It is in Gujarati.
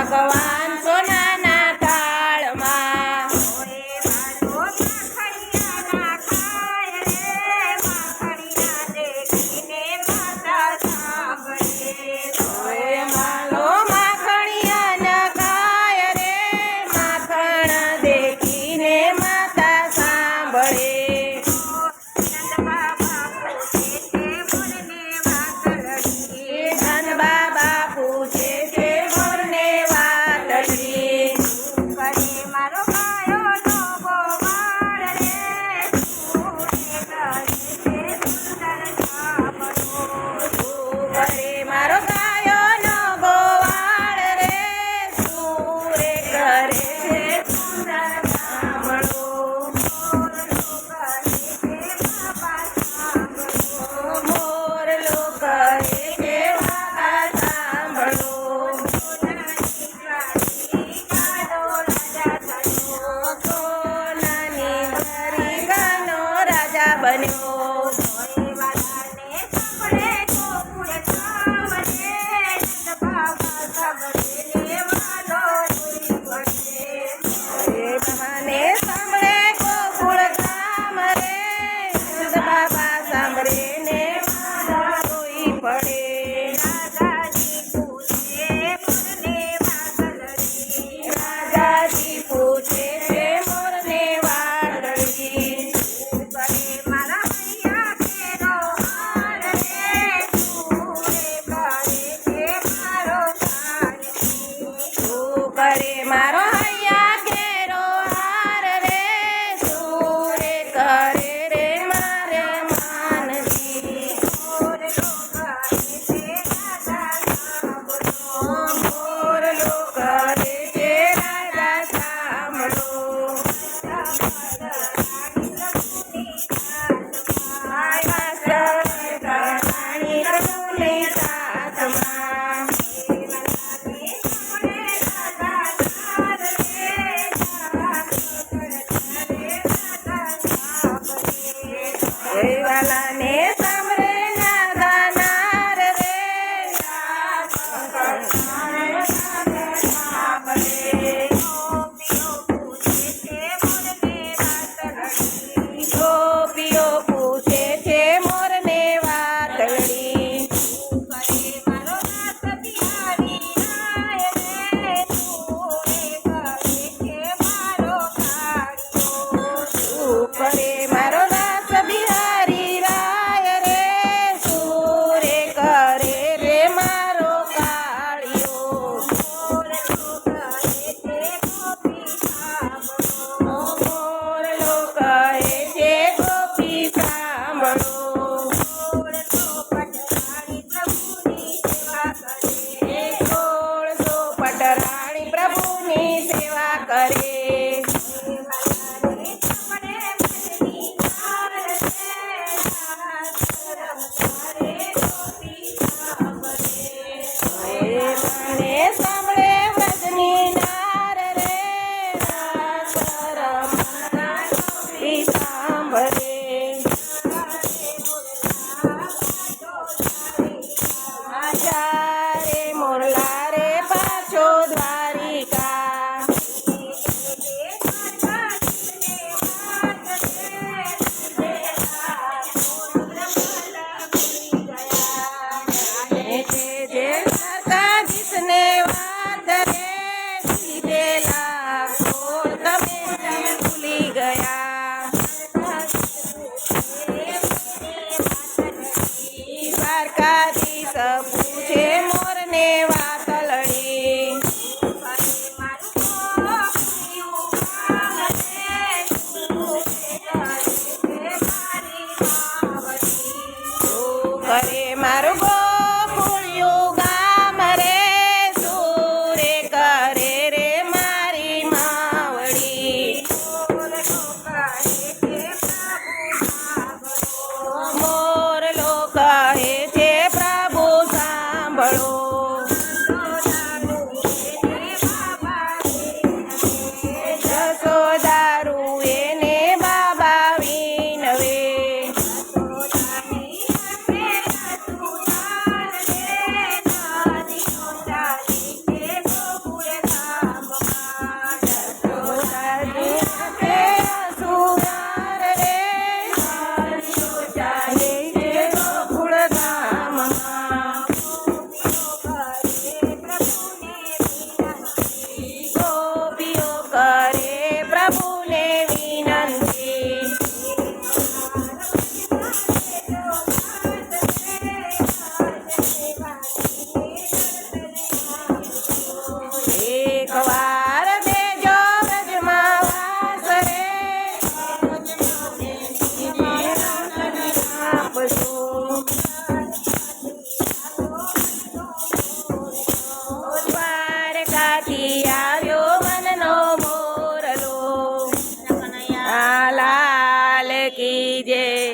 ભગવાન સોનાના થાળમાં માલો માખણિયા ન ખાય રે માખણ દેખીને માતા સાંભળે ધન બાબા પૂછે છે મોરને વાતડી કરે મારો ગાયો નો ગોવાળ રે તું કરે છે સુંદર સાંભળો કરે મારો ગાયો નો ગોવાળ રે સુરે કરે છે સુંદર સાંભળો મોરલો કરે છે બાબા સાંભળો સોનાની ગરીગાનો રાજા બન્યો બહાને સાંભળે ગોકુળ ગામ રે નંદ બાબા સાંભળે ને રોઈ પડે રાજાજી પૂછે છે મોરને વાદળી તું કરે મારો